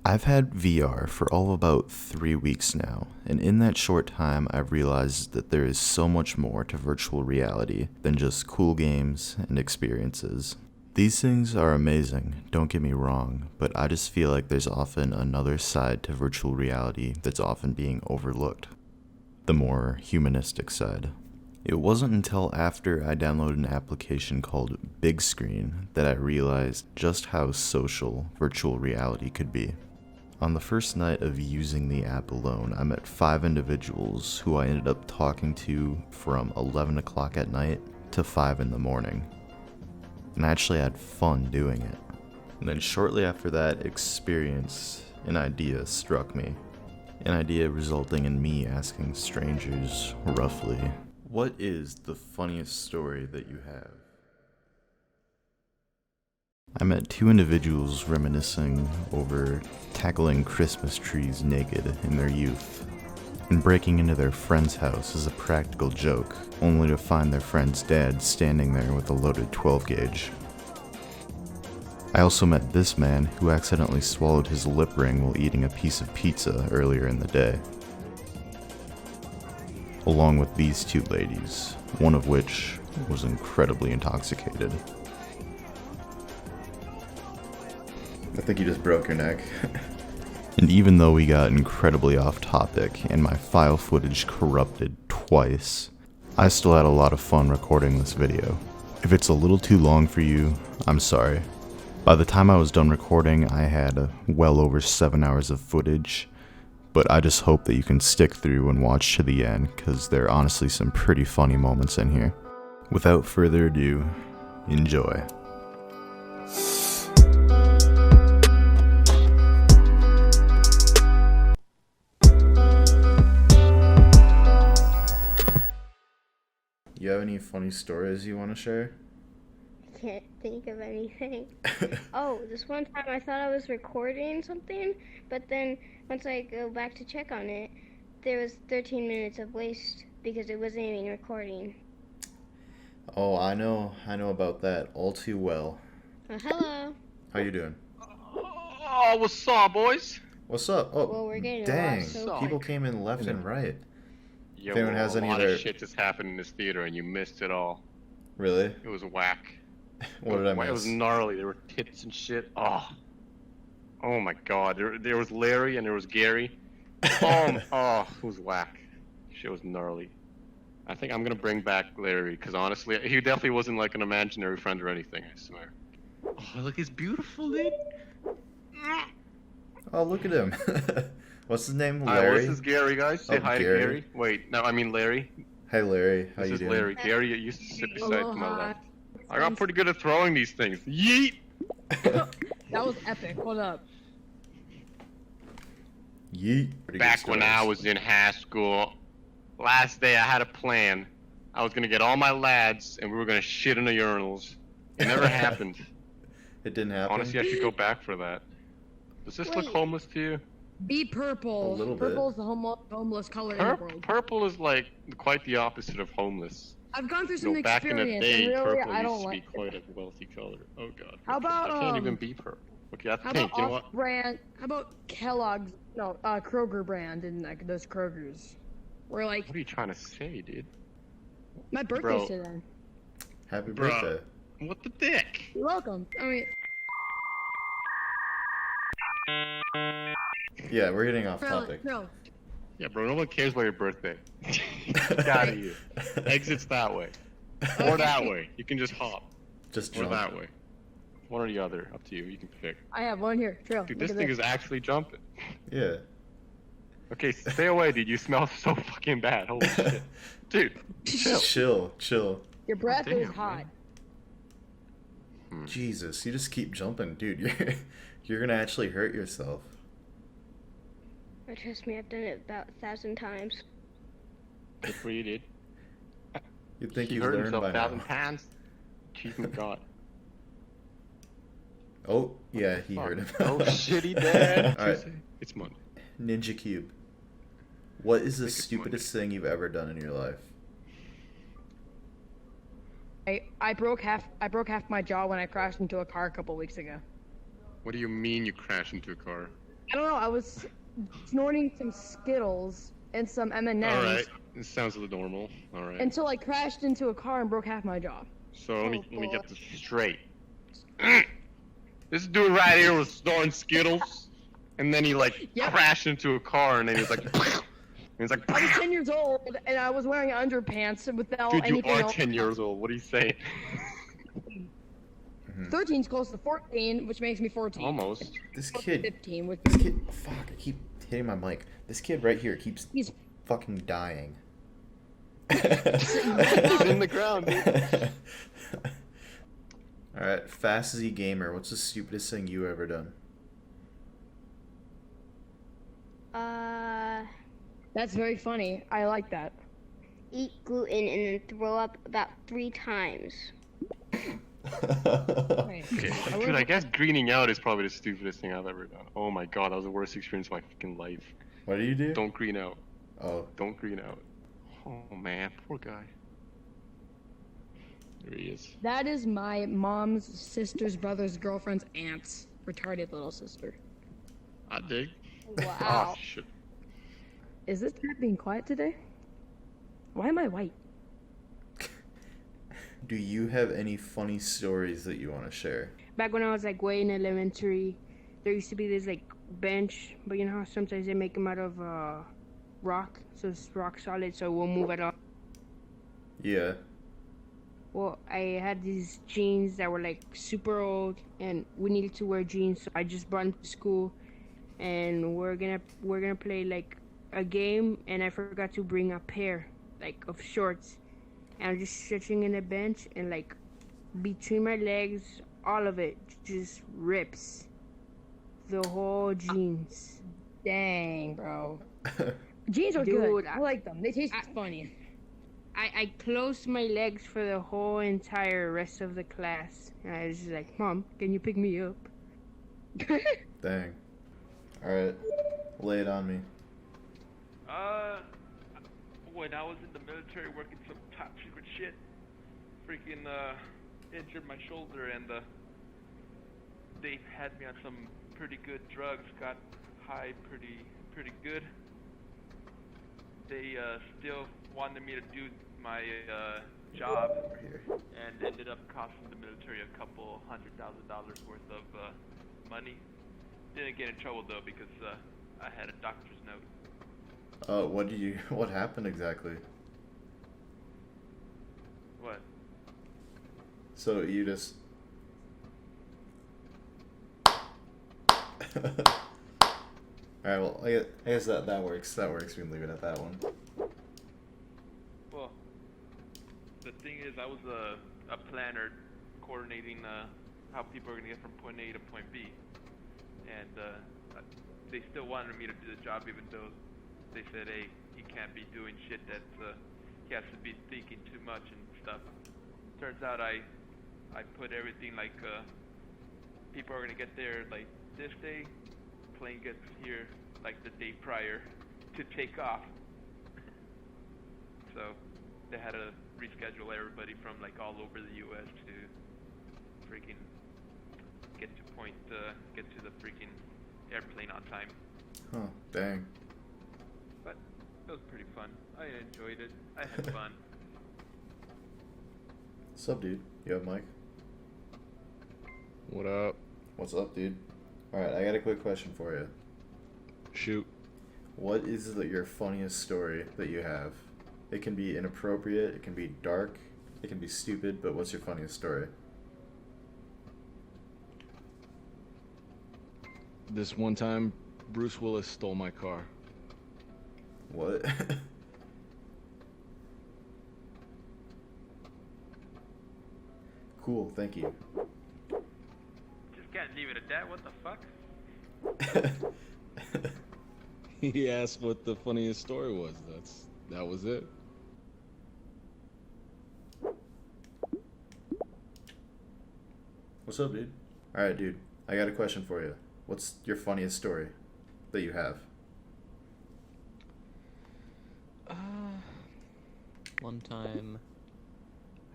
I've had VR for all of about 3 weeks now, and in that short time I've realized that there is so much more to virtual reality than just cool games and experiences. These things are amazing, don't get me wrong, but I just feel like there's often another side to virtual reality that's often being overlooked. The more humanistic side. It wasn't until after I downloaded an application called Big Screen that I realized just how social virtual reality could be. On the first night of using the app alone, I met 5 individuals who I ended up talking to from 11 o'clock at night to 5 in the morning. And I actually had fun doing it. And then shortly after that experience, an idea struck me. An idea resulting in me asking strangers, roughly, what is the funniest story that you have? I met 2 individuals reminiscing over tackling Christmas trees naked in their youth, and breaking into their friend's house as a practical joke, only to find their friend's dad standing there with a loaded 12 gauge. I also met this man who accidentally swallowed his lip ring while eating a piece of pizza earlier in the day. Along with these 2 ladies, one of which was incredibly intoxicated. I think you just broke your neck. And even though we got incredibly off topic and my file footage corrupted twice, I still had a lot of fun recording this video. If it's a little too long for you, I'm sorry. By the time I was done recording, I had well over 7 hours of footage, but I just hope that you can stick through and watch to the end, because there are honestly some pretty funny moments in here. Without further ado, enjoy. You have any funny stories you want to share? Can't think of anything. Oh, this one time I thought I was recording something, but then once I go back to check on it, there was 13 minutes of waste because it wasn't even recording. Oh, I know about that all too well. Hello. How you doing? Oh, what's up, boys? What's up? Oh, Well, we're getting dang! a lot so People came in left and right. Yo, If anyone has a any lot other... of shit just happened in this theater, and you missed it all. Really? It was whack. What did I miss? It was gnarly. There were tits and shit. Oh my God. There was Larry and there was Gary. Oh, it was whack. Shit was gnarly. I think I'm gonna bring back Larry, because honestly, he definitely wasn't like an imaginary friend or anything, I swear. Oh, look, he's beautiful, dude. Oh, look at him. What's his name? Hi, Larry? this is Gary, guys. Say hi to Gary. Wait, no, I mean Larry. Hey, Larry. How This you is doing? Larry. Gary used to sit beside to my Aloha. left. I got pretty good at throwing these things. Yeet! That was epic. Hold up. Yeet. Pretty Back good when I stories. was in high school, last day I had a plan. I was gonna get all my lads and we were gonna shit in the urinals. It never happened. It didn't happen? Honestly, I should go back for that. Does this look Wait. homeless to you? Be purple. A little bit. Purple is the homeless color in the world. Purple is like quite the opposite of homeless. I've gone through You know, some back in the experience, day, and really, purple I used don't to be like. quite a wealthy color. Oh God. How about I can't even be purple. Okay, that's How pink. about You know what? off-brand? How about Kellogg's? No, Kroger brand and like those Krogers. We're like What are you trying to say, dude? my Bro. birthday's today. Happy Bro. birthday. What the dick? You're welcome. I mean, Yeah, we're getting off no, topic. no. Yeah, bro, no one cares about your birthday. Get out of here. Exits that way. Or that way. You can just hop. Just Or jump. that way. One or the other. Up to you. You can pick. I have one here. Trail. Dude, look this at thing is actually jumping. Yeah. Okay, stay away, dude. You smell so fucking bad. Holy shit. Dude, chill. Chill. Your breath Damn, is hot. man. Jesus, you just keep jumping, dude. You're gonna actually hurt yourself. Trust me, I've done it about 1,000 times. Good for you, dude. You'd think He you'd hurt learn himself by 1,000 now. times. Achievement God. Oh, yeah, he Fuck. hurt him. Oh shit, he dead. Alright. It's Monday. Ninja Cube. What is the think it's stupidest thing you've ever done in your life? I broke half my jaw when I crashed into a car a couple weeks ago. What do you mean you crashed into a car? I don't know. I was snorting some Skittles and some M&Ms. All right, it sounds a little normal. All right. Until I crashed into a car and broke half my jaw. So let me boy. get this straight. This dude right here was snorting Skittles, and then he like Yep. crashed into a car, and then he was like, and he's like, I was 10 years old and I was wearing underpants without dude, you anything are else. 10 years old. What are you saying? 13's close to 14, which makes me 14. Almost. This Close to kid, 15 with this kid, fuck, I keep hitting my mic. This kid right here keeps He's fucking dying. He's in the ground, dude. Alright, Fast Z Gamer, what's the stupidest thing you ever done? That's very funny. I like that. Eat gluten and then throw up about 3 times. Okay, dude, I guess greening out is probably the stupidest thing I've ever done. Oh my god, that was the worst experience of my fucking life. What do you do? Don't green out. Oh. Don't green out. Oh man, poor guy. There he is. That is my mom's sister's brother's girlfriend's aunt's retarded little sister. I dig. Wow. Oh shit. Is this cat being quiet today? Why am I white? Do you have any funny stories that you want to share? Back when I was like way in elementary, there used to be this like bench, but you know how sometimes they make them out of rock, so it's rock solid, so it won't move at all. Yeah. Well, I had these jeans that were like super old, and we needed to wear jeans, so I just brought them to school, and we're gonna play like a game, and I forgot to bring a pair like of shorts, and I'm just stretching in the bench, and like between my legs, all of it just rips. The whole jeans. Dang, bro. Jeans are Dude, good. I like them. They taste funny. I closed my legs for the whole entire rest of the class. And I was just like, Mom, can you pick me up? Dang. Alright. Lay it on me. When I was in the military working some top secret shit, freaking injured my shoulder, and they had me on some pretty good drugs, got high pretty good. They still wanted me to do my job, and ended up costing the military a couple $100,000 worth of money. Didn't get in trouble though because I had a doctor's note. What happened exactly? What? So you just... Alright, well, I guess that works. That works. We can leave it at that one. Well, the thing is, I was a planner coordinating how people are going to get from point A to point B. And they still wanted me to do the job even though they said, hey, he can't be doing shit that he has to be thinking too much and stuff. Turns out I put everything like people are going to get there like this day, plane gets here like the day prior to take off. So they had to reschedule everybody from like all over the US to freaking get to the freaking airplane on time. Huh, dang. But it was pretty fun. I enjoyed it. I had fun. What's up, dude? You have Mike? What up? What's up, dude? Alright, I got a quick question for you. Shoot. What is your funniest story that you have? It can be inappropriate, it can be dark, it can be stupid, but what's your funniest story? This one time, Bruce Willis stole my car. What? Cool, thank you. Just can't leave it at that. What the fuck? He asked what the funniest story was. That was it. What's up, dude? Alright, dude, I got a question for you. What's your funniest story that you have? One time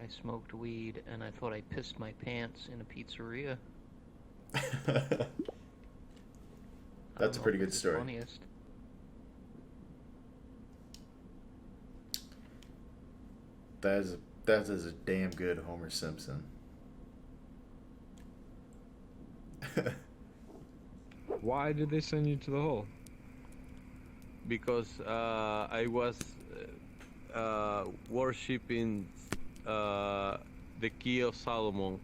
I smoked weed and I thought I pissed my pants in a pizzeria. That's a pretty good story. Funniest. That is a damn good Homer Simpson. Why did they send you to the hole? Because I was worshipping the key of Solomon.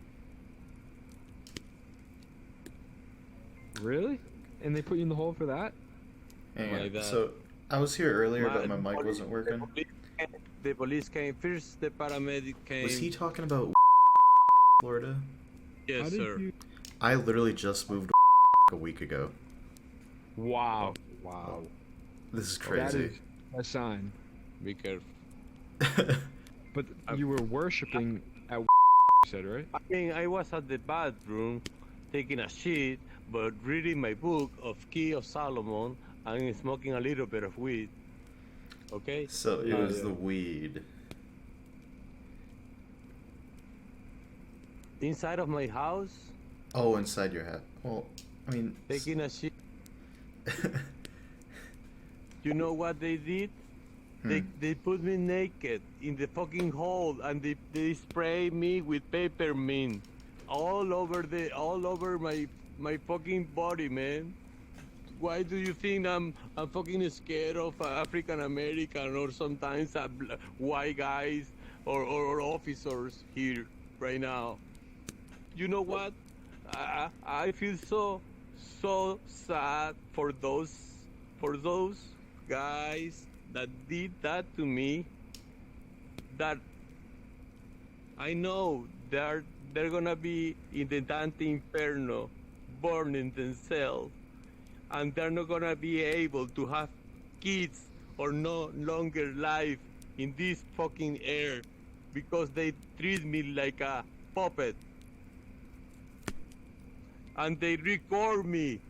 Really? And they put you in the hole for that? Hang on. Like that. So I was here earlier, but my mic wasn't working. The police came first. The paramedic came. Was he talking about Florida? Yes, How did sir. you- I literally just moved a week ago. Wow. Wow. This is That crazy. is a sign. Be careful. But you were worshipping at you said, right? I mean, I was at the bathroom taking a shit, but reading my book of Key of Solomon and smoking a little bit of weed. Okay? So it was yeah. the weed. Inside of my house, Oh, inside your hat. Well, I mean, taking a shit. You know what they did? They put me naked in the fucking hole and they spray me with peppermint all over my fucking body, man. Why do you think I'm fucking scared of African American or sometimes white guys or officers here right now? You know what? I feel so sad for those guys that did that to me. That I know they're gonna be in the Dante Inferno, burning themselves, and they're not gonna be able to have kids or no longer life in this fucking air because they treat me like a puppet. And they record me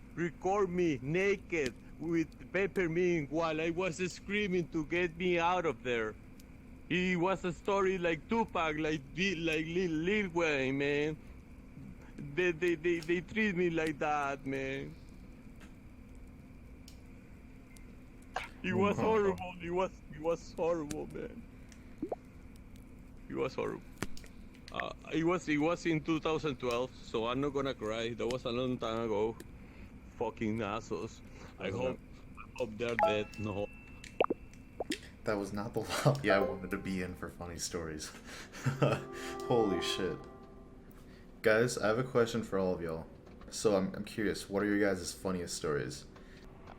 naked with peppermint while I was screaming to get me out of there. It was a story like Tupac, like Lil Wayne, man. They treat me like that, man. It was horrible. It was horrible, man. It was horrible. It was in 2012, so I'm not gonna cry. That was a long time ago. Fucking assholes. I hope they're dead. No. that was not the lobby I wanted to be in for funny stories. Holy shit. Guys, I have a question for all of y'all. So I'm curious, what are your guys' funniest stories?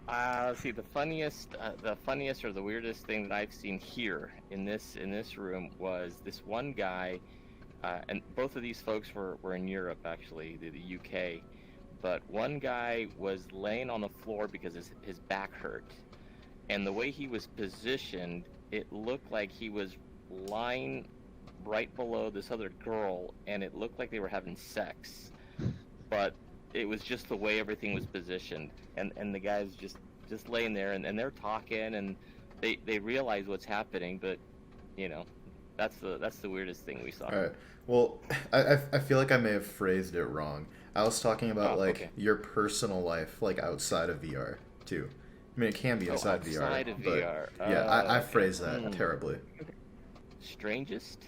Let's see. The funniest or the weirdest thing that I've seen here in this room was this one guy. And both of these folks were in Europe, actually, the UK. But one guy was laying on the floor because his back hurt. And the way he was positioned, it looked like he was lying right below this other girl, and it looked like they were having sex. But it was just the way everything was positioned. And the guy's just laying there, and they're talking, and they realize what's happening, but, you know, that's the weirdest thing we saw. All right. Well, I feel like I may have phrased it wrong. I was talking about your personal life, like outside of VR too. I mean, it can be inside VR. Outside of but VR. Yeah, I phrased that terribly. Strangest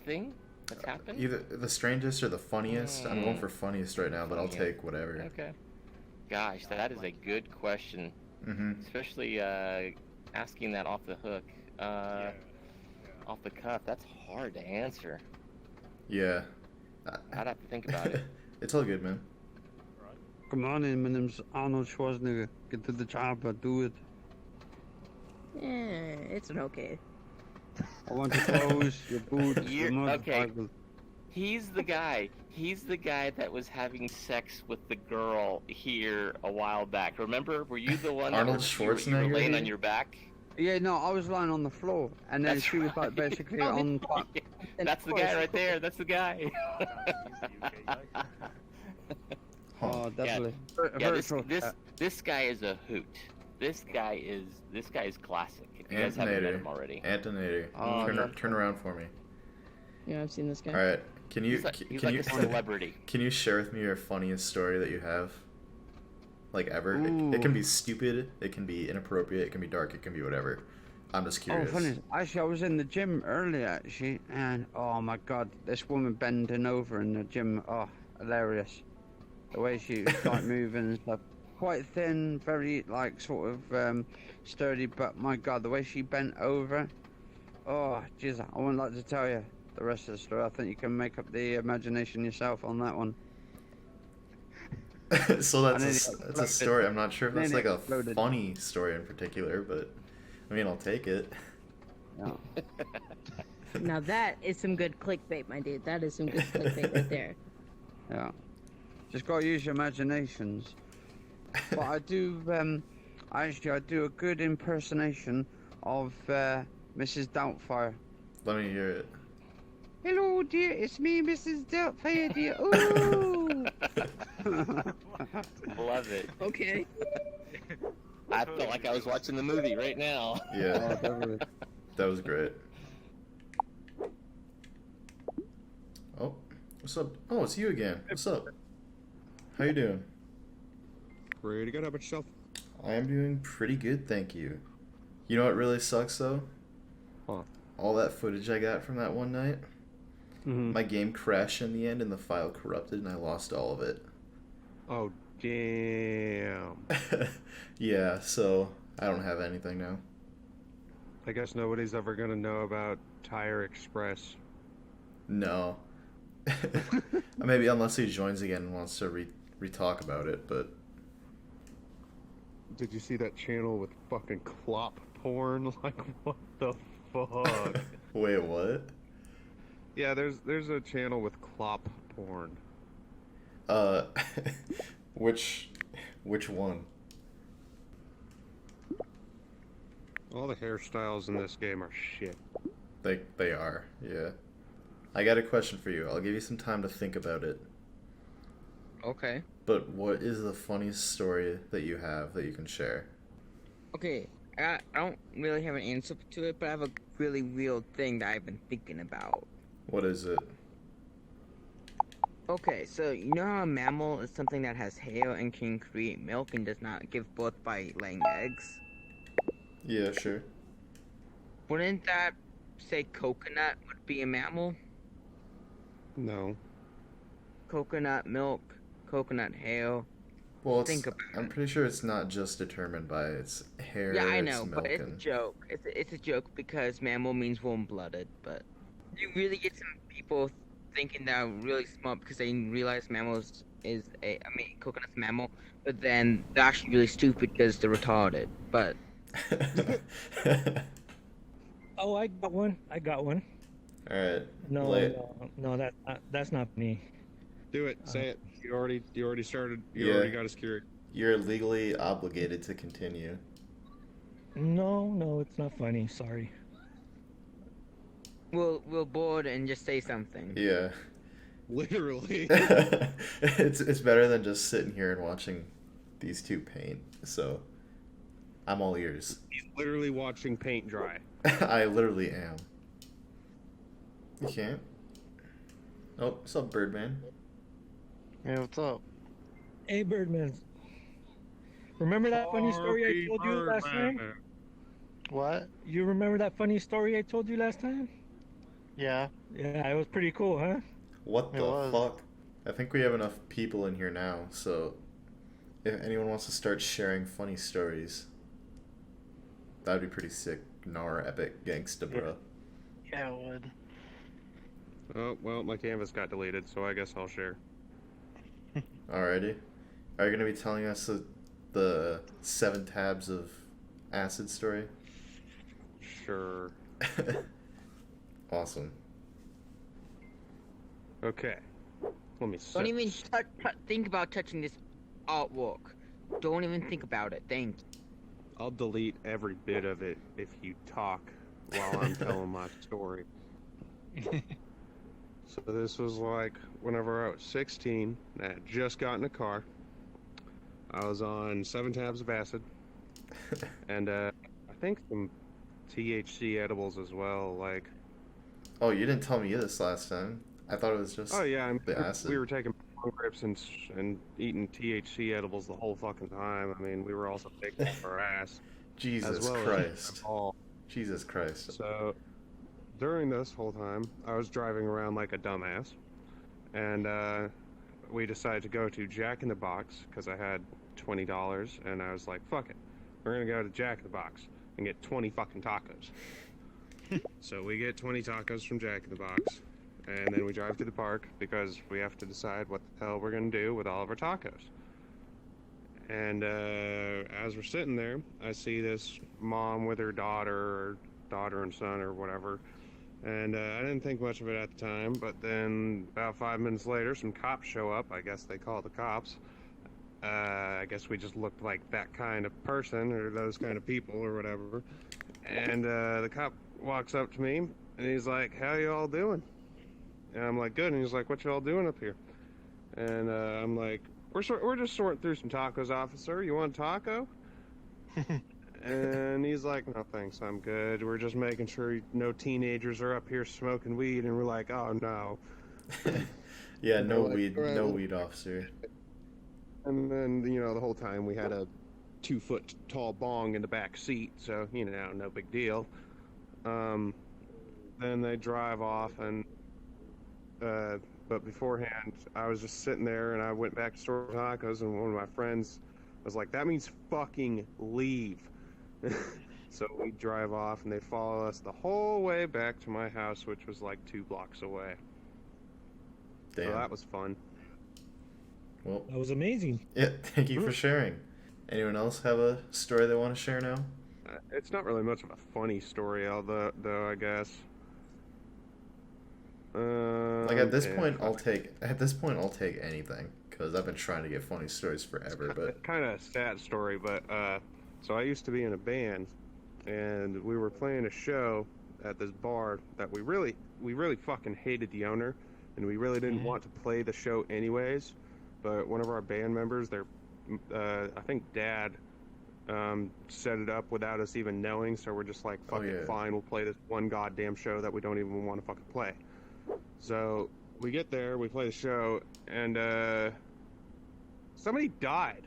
thing that's happened? Either the strangest or the funniest. I'm going for funniest right now, but I'll take whatever. Okay. Gosh, that is a good question. Especially asking that off the hook, off the cuff. That's hard to answer. Yeah. I'd have to think about it. It's all good, man. Come on in, my name's Arnold Schwarzenegger. Get to the chopper, do it. It's an okay. I want your clothes, your boots, your Okay. motorcycle. He's the guy that was having sex with the girl here a while back. Remember? Were you the one Arnold that you were Schwarzenegger? laying on your back? Yeah, no, I was lying on the floor, and then That's she was like basically on top. That's the guy right there. That's the guy. Oh, definitely. Yeah, this guy is a hoot. This guy is classic. If you guys haven't met him already. Antonator. Turn around for me. Yeah, I've seen this guy. All right. Can you He's like a celebrity. Can you share with me your funniest story that you have? like ever. It can be stupid, it can be inappropriate, it can be dark, it can be whatever. I'm just curious. Oh, funny. Actually, I was in the gym earlier, actually, and oh my god, this woman bending over in the gym. Oh, hilarious. The way she was like moving and stuff. Quite thin, very like sort of sturdy, but my god, the way she bent over. Oh, jeez, I wouldn't like to tell you the rest of the story. I think you can make up the imagination yourself on that one. So that's a story. I'm not sure if that's like a funny story in particular, but I mean, I'll take it. No. Now that is some good clickbait, my dude. That is some good clickbait right there. Yeah. Just gotta use your imaginations. But I do, actually, I do a good impersonation of Mrs. Doubtfire. Let me hear it. Hello, dear. It's me, Mrs. Doubtfire, dear. Ooh. Love it. Okay. I felt like I was watching the movie right now. Yeah, that was great. Oh, what's up? Oh, it's you again. What's up? How you doing? Pretty good. How about yourself? I am doing pretty good, thank you. You know what really sucks though? Huh. All that footage I got from that one night. Mm-hmm. My game crashed in the end and the file corrupted and I lost all of it. Oh, damn. Yeah, so I don't have anything now. I guess nobody's ever gonna know about Tire Express. No. Maybe unless he joins again and wants to re-talk about it, but... Did you see that channel with fucking clop porn? Like, what the fuck? Wait, what? Yeah, there's a channel with clop porn. Which one? All the hairstyles in this game are shit. They are, yeah. I got a question for you. I'll give you some time to think about it. Okay. But what is the funniest story that you have that you can share? Okay, I don't really have an answer to it, but I have a really real thing that I've been thinking about. What is it? Okay, so you know how a mammal is something that has hair and can create milk and does not give birth by laying eggs? Yeah, sure. Wouldn't that say coconut would be a mammal? No. Coconut milk, coconut hair. Well, Think about I'm pretty sure it's not just determined by its hair. Yeah, I its know, milk but it's a and... joke. It's a joke because mammal means warm-blooded, but you really get some people thinking they're really smart because they realize mammals is coconut's a mammal, but then they're actually really stupid because they're retarded, but... Oh, I got one. Alright. No, that's not me. Do it. Say it. You already started. You Yeah. already got us cured. You're legally obligated to continue. No, it's not funny. Sorry. We'll bored and just say something. Yeah. Literally. It's better than just sitting here and watching these two paint. So, I'm all ears. He's literally watching paint dry. I literally am. You can't. Oh, what's up, Birdman? Hey, what's up? Hey, Birdman. Remember that funny story I told you last time? What? You remember that funny story I told you last time? Yeah. Yeah, it was pretty cool, huh? What the fuck? I think we have enough people in here now, so if anyone wants to start sharing funny stories, that'd be pretty sick. N.E.R.D epic gangsta, bro. Yeah, it would. Oh, well, my canvas got deleted, so I guess I'll share. Alrighty. Are you gonna be telling us the 7 tabs of acid story? Sure. Awesome. Okay. Let me Don't even think about touching this artwork. Don't even think about it. Thank you. I'll delete every bit of it if you talk while I'm telling my story. So this was like whenever I was 16, I had just gotten a car. I was on 7 tabs of acid. And I think some THC edibles as well, like... Oh, you didn't tell me this last time. I thought it was just oh yeah, the acid. we were taking bong rips and eating THC edibles the whole fucking time. I mean, we were also taking off our ass. Jesus as well Christ. As all. Jesus Christ. So during this whole time, I was driving around like a dumbass, and we decided to go to Jack in the Box because I had $20, and I was like, fuck it, we're gonna go to Jack in the Box and get 20 fucking tacos. So we get 20 tacos from Jack in the Box, and then we drive to the park because we have to decide what the hell we're gonna do with all of our tacos. And as we're sitting there, I see this mom with her daughter and son or whatever. And I didn't think much of it at the time, but then about 5 minutes later, some cops show up. I guess they call the cops. I guess we just looked like that kind of person or those kind of people or whatever. And the cop walks up to me and he's like, "How you all doing?" And I'm like, "Good." And he's like, "What you all doing up here?" And I'm like, We're just sorting through some tacos, officer. You want a taco?" And he's like, "No, thanks. I'm good. We're just making sure no teenagers are up here smoking weed." And we're like, "Oh, no." Yeah, no like, weed, right. no weed, officer. And then, the whole time we had a 2-foot tall bong in the back seat, so, no big deal. Then they drive off, and but beforehand, I was just sitting there, and I went back to store tacos, and one of my friends was like, "That means fucking leave." So we drive off, and they follow us the whole way back to my house, which was like 2 blocks away. Damn. So that was fun. Well, That was amazing. yeah, thank you for sharing. Anyone else have a story they want to share now? It's not really much of a funny story, though, I guess. Like at this point, I'll take anything because I've been trying to get funny stories forever. But kind of a sad story, but so I used to be in a band, and we were playing a show at this bar that we really fucking hated the owner, and we really didn't want to play the show anyways. But one of our band members, I think Dad, set it up without us even knowing. So we're just like, fuck it, fine, we'll play this one goddamn show that we don't even want to fucking play. So we get there, we play the show, and somebody died.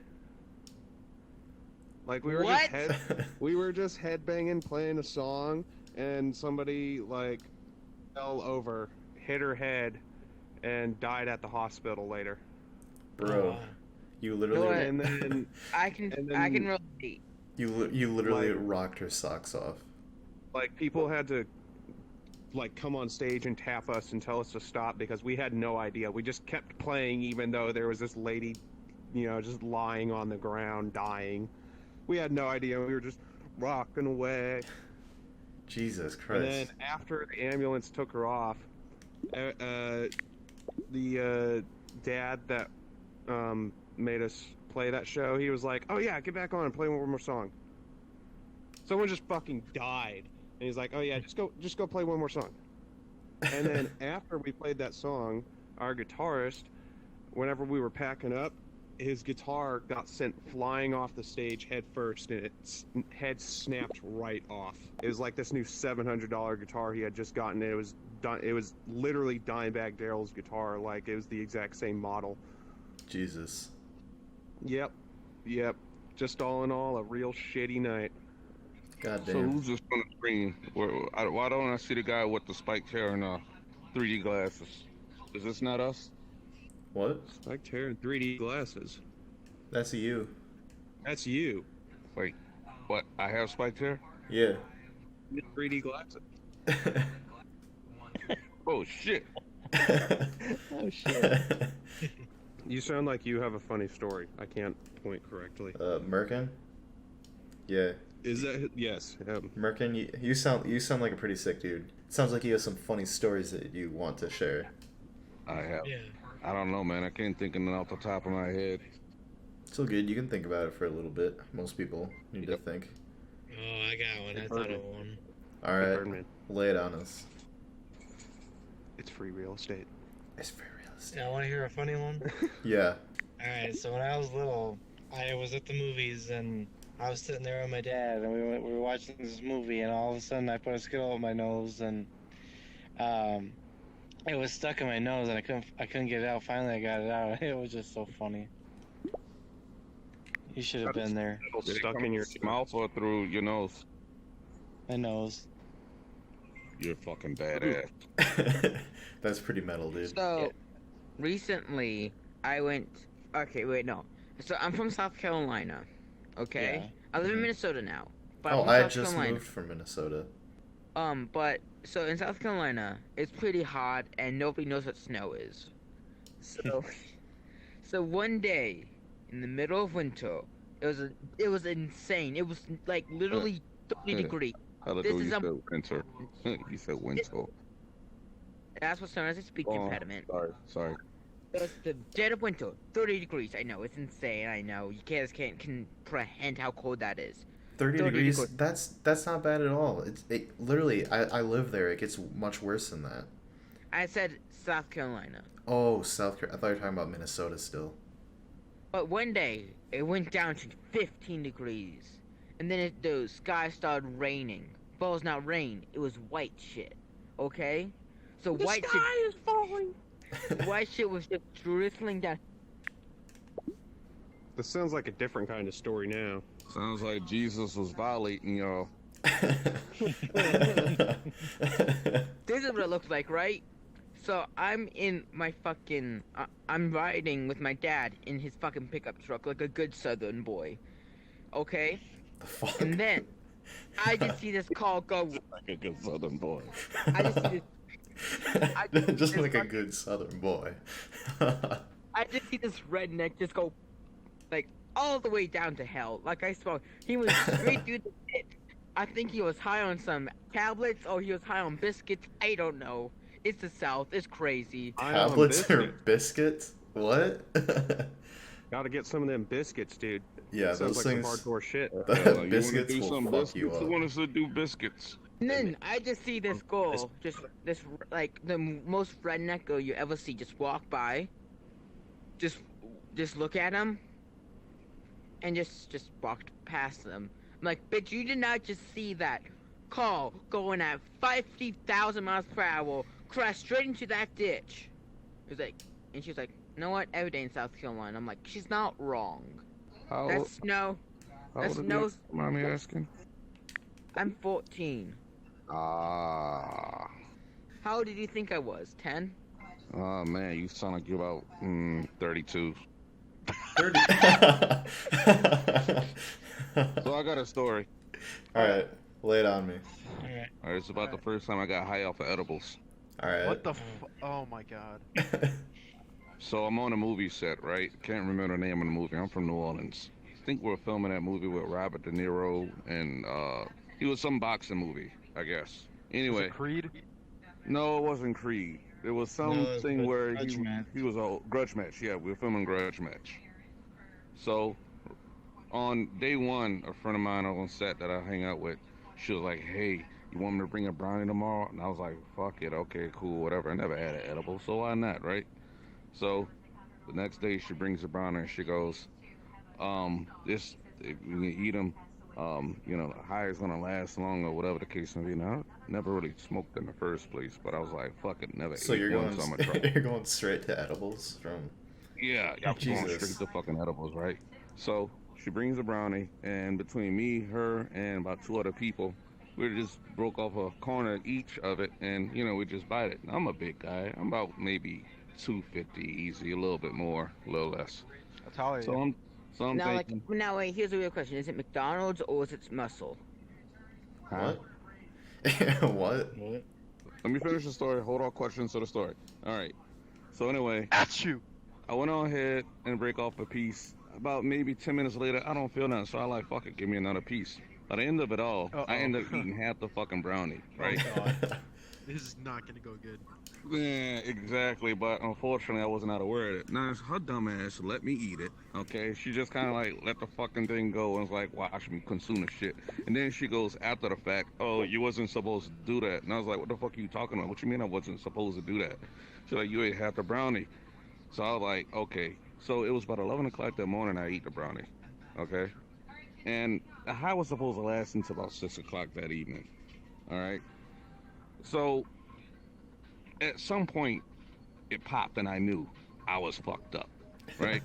Like we were just headbanging, playing a song, and somebody like fell over, hit her head, and died at the hospital later. Bro, you literally And then I can relate. You literally rocked her socks off. Like people had to like come on stage and tap us and tell us to stop because we had no idea. We just kept playing even though there was this lady, just lying on the ground dying. We had no idea. We were just rocking away. Jesus Christ. And then after the ambulance took her off, the dad that made us play that show, he was like, "Oh yeah, get back on and play one more song." Someone just fucking died. And he's like, "Oh yeah, just go play one more song." And then after we played that song, our guitarist, whenever we were packing up, his guitar got sent flying off the stage head first, and its head snapped right off. It was like this new $700 guitar he had just gotten. It was literally Dimebag Darrell's guitar. Like it was the exact same model. Jesus. Yep. Just all in all, a real shitty night. God So damn. who's this on the screen? Why don't I see the guy with the spiked hair and 3D glasses? Is this not us? What? Spiked hair and 3D glasses. That's you. That's you. Wait, what? I have spiked hair? Yeah. 3D glasses. Oh shit. Oh shit. You sound like you have a funny story. I can't point correctly. Merkin? Yeah. Is that yes? Merkin, you sound like a pretty sick dude. It sounds like you have some funny stories that you want to share. I have. Yeah. I don't know, man. I can't think of it off the top of my head. It's all good. You can think about it for a little bit. Most people need to think. Oh, I got one. I thought of one. All right. Lay it on us. It's free real estate. It's free real estate. Yeah, I want to hear a funny one. Yeah. Alright, so when I was little, I was at the movies and I was sitting there with my dad and we were watching this movie and all of a sudden I put a Skittle on my nose and It was stuck in my nose and I couldn't get it out. Finally, I got it out. It was just so funny. You should have been there. Did it come in your mouth or through your nose? My nose. You're fucking badass. That's pretty metal, dude. So, recently, I went. Okay, wait, no. So I'm from South Carolina. Okay, Yeah. I live in Minnesota now. But Oh, I'm from I South just Carolina. moved from Minnesota. But so in South Carolina, it's pretty hot and nobody knows what snow is. So, so one day in the middle of winter, it was insane. It was like literally 30 degrees. How This you is said winter. You said winter. That's what's known as a speech impediment. Sorry. It's the dead of winter, 30 degrees. I know it's insane. I know you guys can't comprehend how cold that is. 30 degrees? That's not bad at all. Literally, I live there. It gets much worse than that. I said South Carolina. Oh, South Carolina. I thought you were talking about Minnesota still. But one day it went down to 15 degrees, and then the sky started raining. But it was not rain; it was white shit. Okay, so The white sky shit is falling. white shit was just drizzling down. This sounds like a different kind of story now. Sounds like Jesus was violating y'all. This is what it looks like, right? So I'm in my fucking, I'm riding with my dad in his fucking pickup truck like a good Southern boy, okay? And then I just see this car go. Like a good Southern boy. I just see this. Just like a good Southern boy. I just see this redneck just go, like, all the way down to hell. Like I saw, he was straight through the pit. I think he was high on some tablets or he was high on biscuits. I don't know. It's the South. It's crazy. Tablets or biscuits? What? Gotta get some of them biscuits, dude. Yeah, Sounds those like things. some hardcore shit. Biscuits you will wanna do some fuck biscuits? you Who up. wants to do biscuits? And then I just see this girl, just this like the most redneck girl you ever see, just walk by, just look at him, and just walked past them. I'm like, bitch, you did not just see that car going at 50,000 miles per hour, crash straight into that ditch. It was like, and she was like, you know what? Every day in South Carolina. I'm like, she's not wrong. How That's old- snow. How That's old are no. you? Mind me asking? I'm 14. Ah. How old did you think I was? 10? Oh man, you sound like you're about 32. 30. So I got a story. Alright, lay it on me. Alright, it's about the first time I got high off of edibles. Alright. What the oh my god. So I'm on a movie set, right? Can't remember the name of the movie. I'm from New Orleans. I think we're filming that movie with Robert De Niro and he was some boxing movie, I guess. Anyway. Creed? No, it wasn't Creed. It was No, it was something where Grudge Match. he was a grudge match. Yeah, we were filming Grudge Match. So on day one, a friend of mine on set that I hang out with, she was like, "Hey, you want me to bring a brownie tomorrow?" And I was like, "Fuck it, okay, cool, whatever." I never had an edible, so why not, right? So the next day she brings a brownie and she goes, "This, if you can eat them, you know, the high is gonna last long or whatever the case may be." Now, I never really smoked in the first place, but I was like, "Fuck it, never." So ate you're one, going, so I'm gonna try. you're going straight to edibles from. Yeah, I'm going Jesus. straight to fucking edibles, right? So she brings a brownie, and between me, her, and about 2 other people, we just broke off a corner each of it, and you know, we just bite it. Now, I'm a big guy. I'm about maybe 250 easy, a little bit more, a little less. That's how So I'm Now, like, thinking, now wait, here's a real question. Is it McDonald's or is it Muscle? huh? What? Let me finish the story. Hold all questions to the story. All right. So anyway, at you. I went on ahead and break off a piece. About maybe 10 minutes later, I don't feel nothing, so I like, fuck it, give me another piece. By the end of it all, I end up eating half the fucking brownie, right? Oh god. This is not gonna go good. Yeah, exactly, but unfortunately I wasn't out of word of it. Now, her dumb ass let me eat it, okay? She just kind of like let the fucking thing go and was like, watch me consume the shit. And then she goes after the fact, "Oh, you wasn't supposed to do that." And I was like, "What the fuck are you talking about? What you mean I wasn't supposed to do that?" She's like, "You ate half the brownie." So I was like, okay. So it was about 11 o'clock that morning I eat the brownie, okay? And the high was supposed to last until about 6 o'clock that evening, all right? So at some point, it popped and I knew I was fucked up, right?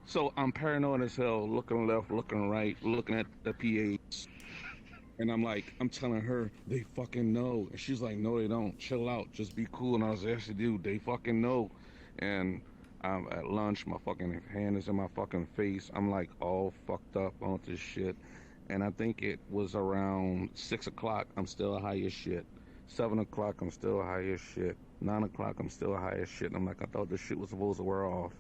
So I'm paranoid as hell, looking left, looking right, looking at the PAs. And I'm like, I'm telling her, they fucking know. And she's like, no, they don't. Chill out. Just be cool. And I was like, yes, they do. They fucking know. And at lunch, my fucking hand is in my fucking face. I'm like all fucked up on this shit. And I think it was around 6 o'clock, I'm still high as shit. 7 o'clock, I'm still high as shit. 9 o'clock, I'm still high as shit. And I'm like, I thought this shit was supposed to wear off.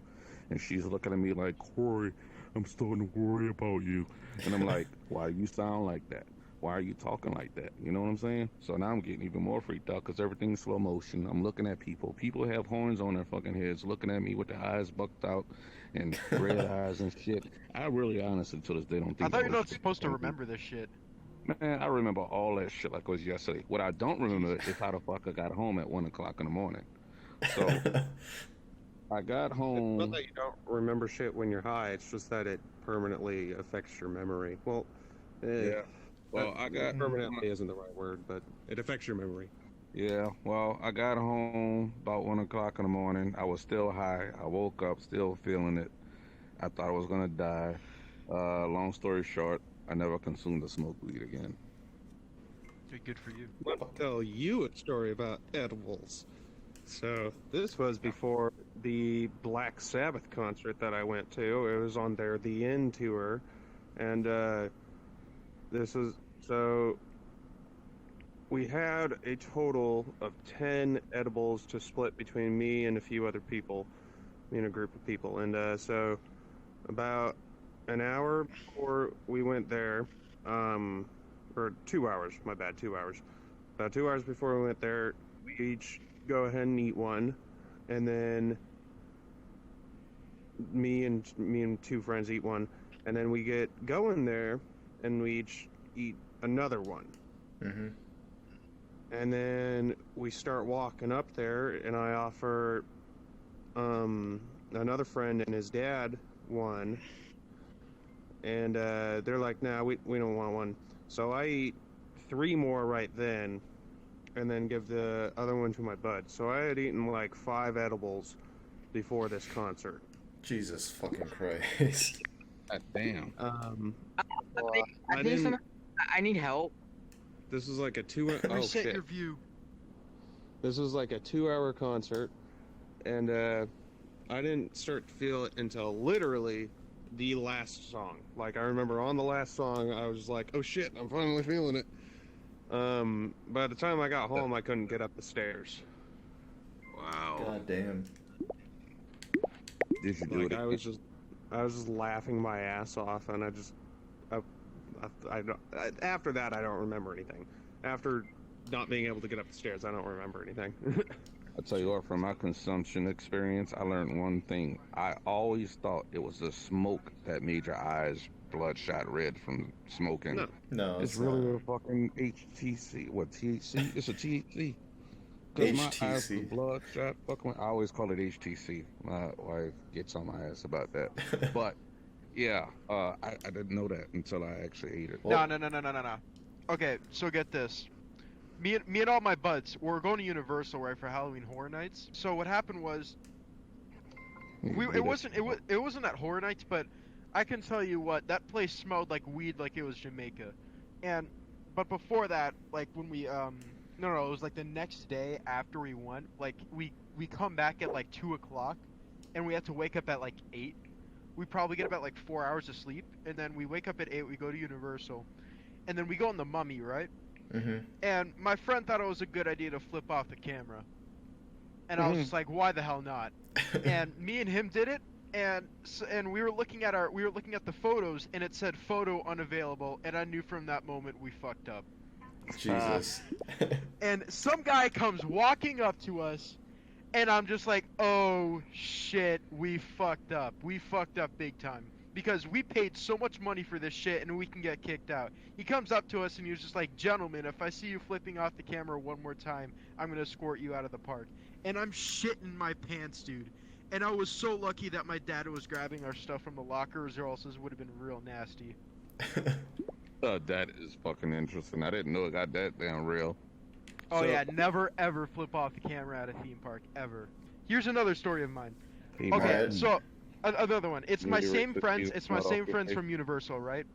And she's looking at me like, Corey, I'm starting to worry about you. And I'm like, why do you sound like that? Why are you talking like that? You know what I'm saying? So now I'm getting even more freaked out because everything's slow motion. I'm looking at people. People have horns on their fucking heads looking at me with their eyes bucked out and red eyes and shit. I really honestly to this day don't think I thought you're was not supposed to remember this shit. Man, I remember all that shit like it was yesterday. What I don't remember is how the fuck I got home at 1 o'clock in the morning. So I got home. It's not that you don't remember shit when you're high. It's just that it permanently affects your memory. Well, yeah. Well, I got permanently isn't the right word, but it affects your memory. Yeah, well, I got home about 1 o'clock in the morning. I was still high. I woke up still feeling it. I thought I was gonna die. Long story short, I never consumed or smoked weed again. Good for you. Let me tell you a story about edibles. So this was before the Black Sabbath concert that I went to. It was on their The End tour, and this was so. We had a total of 10 edibles to split between me and a few other people, me and a group of people. And so about an hour before we went there, or 2 hours, my bad, 2 hours. About 2 hours before we went there, we each go ahead and eat one, and then me and two friends eat one, and then we get going there, and we each eat another one. Mm-hmm. And then we start walking up there, and I offer another friend and his dad one, and they're like, nah, we don't want one. So I eat 3 more right then, and then give the other one to my bud. So I had eaten like 5 edibles before this concert. Jesus fucking Christ. God damn. I need help. This was like a 2 hour... Reset your view. This was like a 2 hour concert, and I didn't start to feel it until literally the last song. Like, I remember on the last song, I was just like, oh shit, I'm finally feeling it. By the time I got home, I couldn't get up the stairs. Wow. God damn. Did you do Like, it? I was just laughing my ass off, and I don't, after that, I don't remember anything. After not being able to get up the stairs, I don't remember anything. I'll tell you what, from my consumption experience, I learned one thing. I always thought it was the smoke that made your eyes bloodshot red from smoking. No, it's really a fucking HTC. What, THC? It's a THC. Because my eyes were bloodshot. Fucking, I always call it HTC. My wife gets on my ass about that. But, yeah, I didn't know that until I actually ate it. No. Okay, so get this. Me and all my buds, we're going to Universal, right, for Halloween Horror Nights. So what happened was, it wasn't at Horror Nights, but I can tell you what, that place smelled like weed, like it was Jamaica. But before that, like when we it was like the next day after we went. Like we come back at like 2 o'clock, and we had to wake up at like 8. We probably get about like 4 hours of sleep, and then we wake up at 8. We go to Universal, and then we go on the Mummy, right? Mm-hmm. And my friend thought it was a good idea to flip off the camera, and I was just like, why the hell not? And me and him did it, and we were looking at the photos, and it said photo unavailable, and I knew from that moment we fucked up. Jesus. And some guy comes walking up to us, and I'm just like, oh shit, we fucked up. We fucked up big time. Because we paid so much money for this shit, and we can get kicked out. He comes up to us, and he was just like, gentlemen, if I see you flipping off the camera one more time, I'm going to escort you out of the park. And I'm shitting my pants, dude. And I was so lucky that my dad was grabbing our stuff from the lockers, or else this would have been real nasty. That is fucking interesting. I didn't know it got that damn real. Oh So- yeah, never ever flip off the camera at a theme park ever. Here's another story of mine. Hey, Okay, Martin. so another one. It's my Maybe same right to friends. you, It's my not off same your friends face. from Universal, right?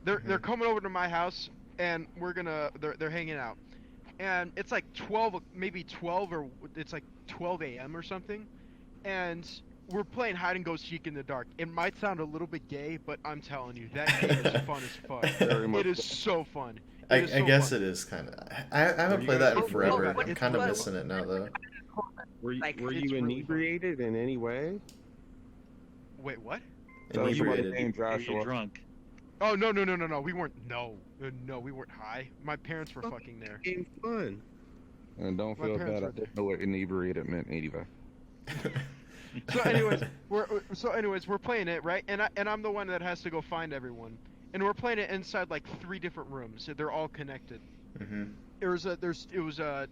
They're coming over to my house, and they're hanging out, and it's like 12, maybe 12, or it's like 12 a.m. or something, and we're playing hide and go seek in the dark. It might sound a little bit gay, but I'm telling you, that game is fun as fuck. Very much It is so fun. It is I so guess fun. it is kind of. I haven't you played guys that in are forever. really I'm bad. kind of It's- missing it now, though. Were you, Like, were it's you really fun. inebriated in any way? Wait, what? Tell us about the Inebriated. game, Are Joshua. you drunk? Oh no, we weren't. No, we weren't high. My parents were fucking there. Game fun. And don't My feel parents bad. I were there. didn't know what inebriated meant either. So anyways, we're playing it, right? And I'm the one that has to go find everyone. And we're playing it inside like 3 different rooms. They're all connected. Mm-hmm. It was a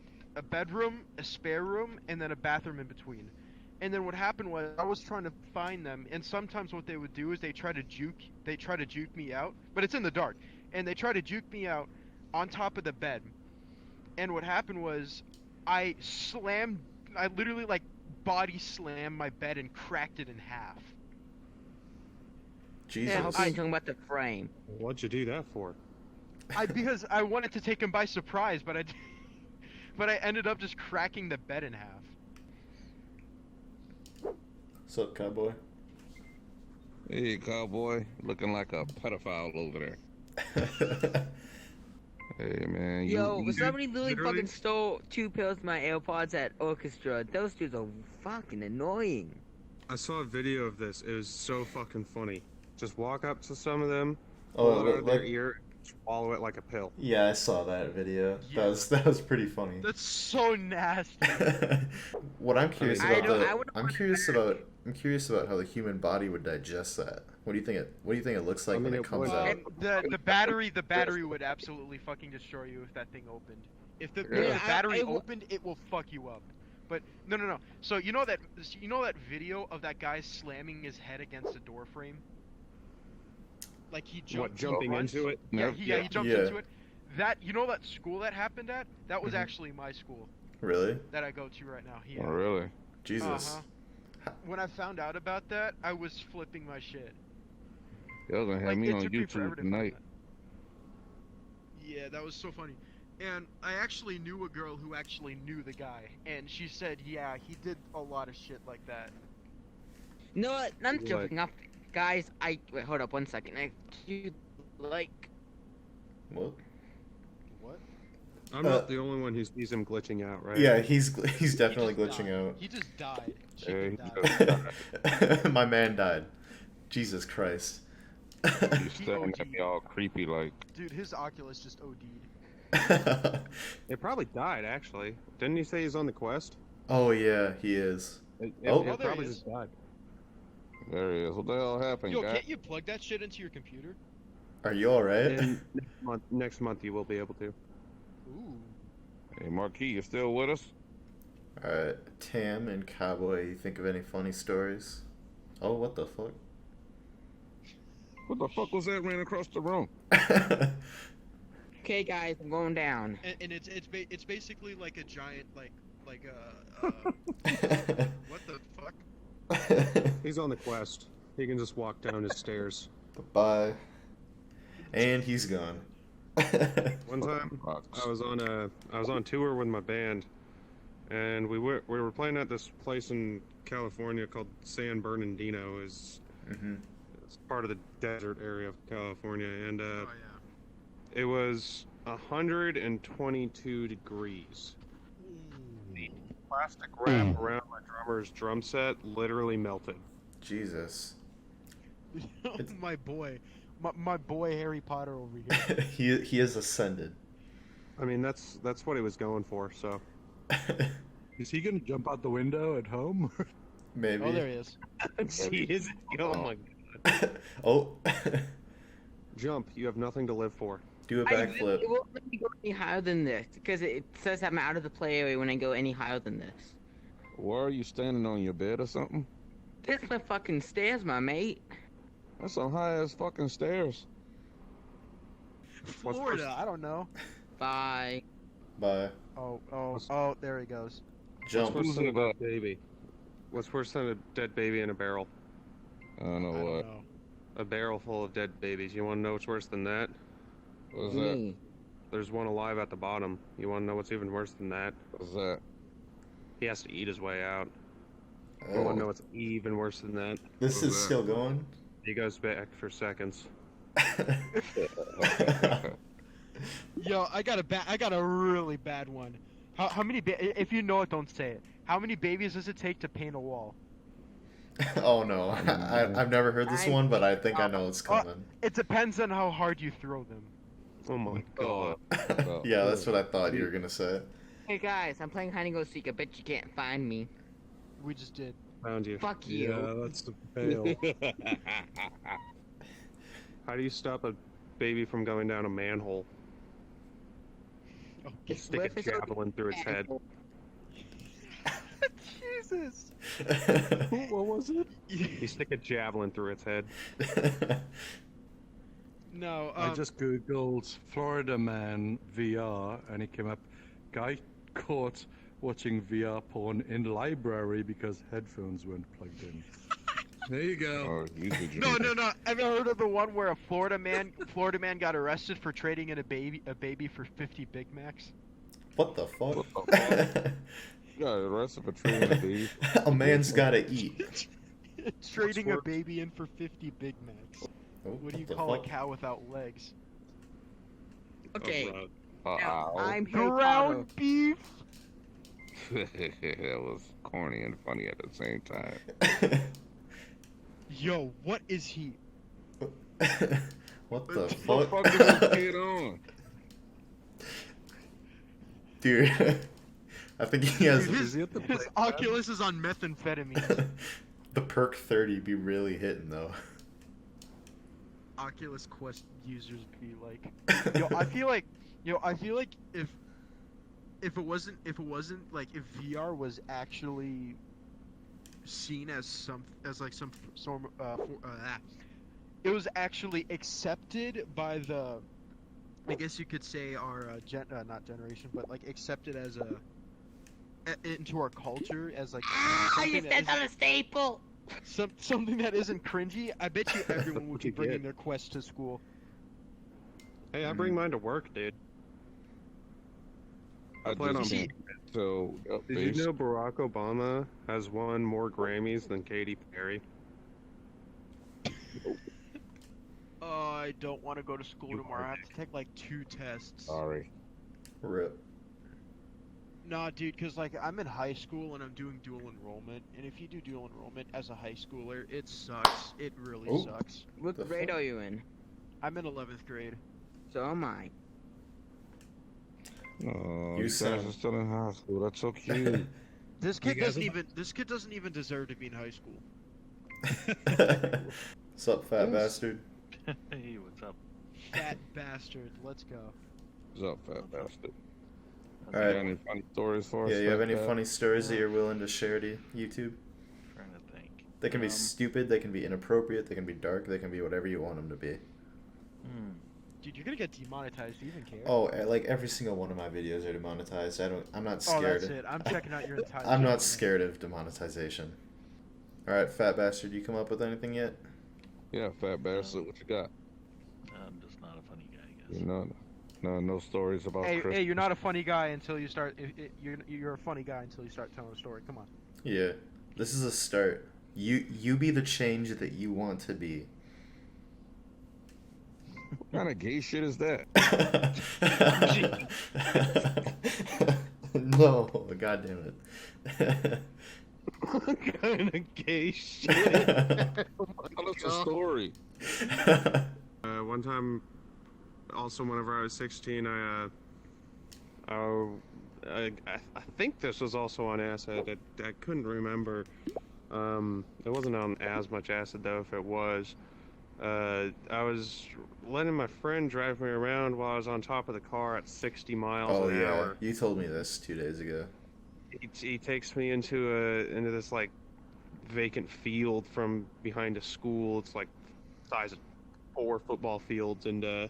bedroom, a spare room, and then a bathroom in between. And then what happened was I was trying to find them, and sometimes what they would do is they try to juke me out, but it's in the dark. And they try to juke me out on top of the bed. And what happened was I literally like body slammed my bed and cracked it in half. Jesus. I hope you're talking about the frame. What'd you do that for? Because I wanted to take him by surprise, but I ended up just cracking the bed in half. What's up, cowboy? Hey, cowboy, looking like a pedophile over there. Hey, man. Yo, you somebody literally literally- fucking stole 2 pills of my AirPods at Orchestra. Those dudes are fucking annoying. I saw a video of this. It was so fucking funny. Just walk up to some of them, Oh, pull it out of their like- ear, swallow it like a pill. Yeah, I saw that video. Yeah. That was pretty funny. That's so nasty. What I'm curious I about don't- though, I would- I'm curious about how the human body would digest that. What do you think it looks like I mean, when it it comes would- out? The battery would absolutely fucking destroy you if that thing opened. If the Yeah. battery I- opened, it will fuck you up. But no. So you know that video of that guy slamming his head against a door frame? Like he jumped. What, jumping once? into it? Yeah, he jumped Yeah. into it. That that school that happened at? That was actually my school Really? that I go to right now. Oh, really? Jesus. When I found out about that, I was flipping my shit. Y'all gonna have Like, me it on took me forever YouTube to find tonight. that. Yeah, that was so funny. And I actually knew a girl who actually knew the guy, and she said, yeah, he did a lot of shit like that. No, I'm What? jumping up. Guys, wait, hold up 1 second. Like, What? What? I'm not the only one who sees him glitching out, right? Yeah, he's definitely glitching He just died. Hey, out. My man died. Jesus Christ. He's staring at me all creepy like. Dude, his Oculus just OD'd. It probably died, actually. Didn't he say he's on the quest? Oh yeah, he is. It Oh. there probably he is. just died. There he is. What the hell happened, Yo, guy? can't you plug that shit into your computer? Are you alright? And next month you will be able to. Ooh. Hey, Marquis, you still with us? Alright, Tam and Cowboy, you think of any funny stories? Oh, what the fuck? What the fuck was that ran across the room? okay, guys, I'm going down. And it's basically like a giant like what the fuck? He's on the quest. He can just walk down his stairs. Bye. And he's gone. One time, I was on tour with my band, and we were playing at this place in California called San Bernardino. It's part of the desert area of California, and it was 122 degrees. The plastic wrap around my drummer's drum set literally melted. Jesus. my boy Harry Potter over here. he has ascended. I mean, that's what he was going for. So, is he gonna jump out the window at home? Maybe. Oh, there he is. He is. Oh my god. Oh. Jump! You have nothing to live for. Do a It backflip. won't let me go any higher than this because it says I'm out of the play area when I go any higher than this. Why are you standing on your bed or something? This my fucking stairs, my mate. That's some high ass fucking stairs. Florida, I don't know. Bye. Bye. Oh, there he goes. Jump. What's worse than a dead baby? What's worse than a dead baby in a barrel? I don't know what. A barrel full of dead babies. You want to know what's worse than that? What's that? There's one alive at the bottom. You want to know what's even worse than that? What's that? He has to eat his way out. You want to know what's even worse than that? This is still going? He goes back for seconds. Yo, I got a really bad one. How many? If you know it, don't say it. How many babies does it take to paint a wall? Oh no, I've never heard this one, but I think I know it's coming. It depends on how hard you throw them. Oh my god. Yeah, that's what I thought you were gonna say. Hey guys, I'm playing hide and go seek. I bet you can't find me. We just did. Found you. Fuck you. Yeah, that's a fail. How do you stop a baby from going down a manhole? You stick a javelin through its head. Jesus. What was it? You stick a javelin through its head. No. I just googled Florida man VR and it came up. Guy caught watching VR porn in library because headphones weren't plugged in. There you go. No. Have you heard of the one where a Florida man got arrested for trading in a baby for 50 Big Macs? What the fuck? You got arrested for trading a baby. A man's gotta eat. Trading a baby in for 50 Big Macs. Oh, What do you the call a fuck? cow without legs? Okay. I'm ground beef. That was corny and funny at the same time. Yo, what is he? What the What fuck? the fuck is this kid on? Dude, I think he has. His Oculus is on methamphetamine. The perk 30 be really hitting though. Oculus Quest users be like, I feel like if it wasn't like if VR was actually seen as some it was actually accepted by the, I guess you could say our not generation, but like accepted as into our culture as like you stepped on a staple. Something that isn't cringy. I bet you everyone would be bringing their Quest to school. Hey, I bring mine to work, dude. I plan on. Did you know Barack Obama has won more Grammys than Katy Perry? I don't want to go to school tomorrow. I have to take like 2 tests. Sorry. Rip. Nah, dude, because like I'm in high school and I'm doing dual enrollment, and if you do dual enrollment as a high schooler, it sucks. It really sucks. What grade are you in? I'm in 11th grade. So am I. Oh, you guys are still in high school. That's so cute. This kid doesn't even deserve to be in high school. What's up, fat bastard? Hey, what's up? Fat bastard. Let's go. What's up, fat bastard? All right. You got any funny stories for us? Yeah, you have like any that? funny stories that you're willing to share to YouTube? Trying to think. They can be stupid, they can be inappropriate, they can be dark, they can be whatever you want them to be. Dude, you're gonna get demonetized. Do you even care? Oh, like every single one of my videos are demonetized. I'm not scared. Oh, that's it. I'm checking out your entire. I'm not scared of demonetization. All right, fat bastard, you come up with anything yet? Yeah, fat bastard. What you got? I'm just not a funny guy, I guess. You know, no stories about Christmas. Hey, you're not a funny guy until you start. You're a funny guy until you start telling a story. Come on. Yeah, this is a start. You be the change that you want to be. What kind of gay shit is that? No, god damn it. What kind of gay shit? Tell us a story. One time, also whenever I was 16, I think this was also on acid. I couldn't remember. It wasn't on as much acid though. If it was, I was letting my friend drive me around while I was on top of the car at 60 miles an hour. You told me this 2 days ago. He takes me into this like vacant field from behind a school. It's like the size of 4 football fields, and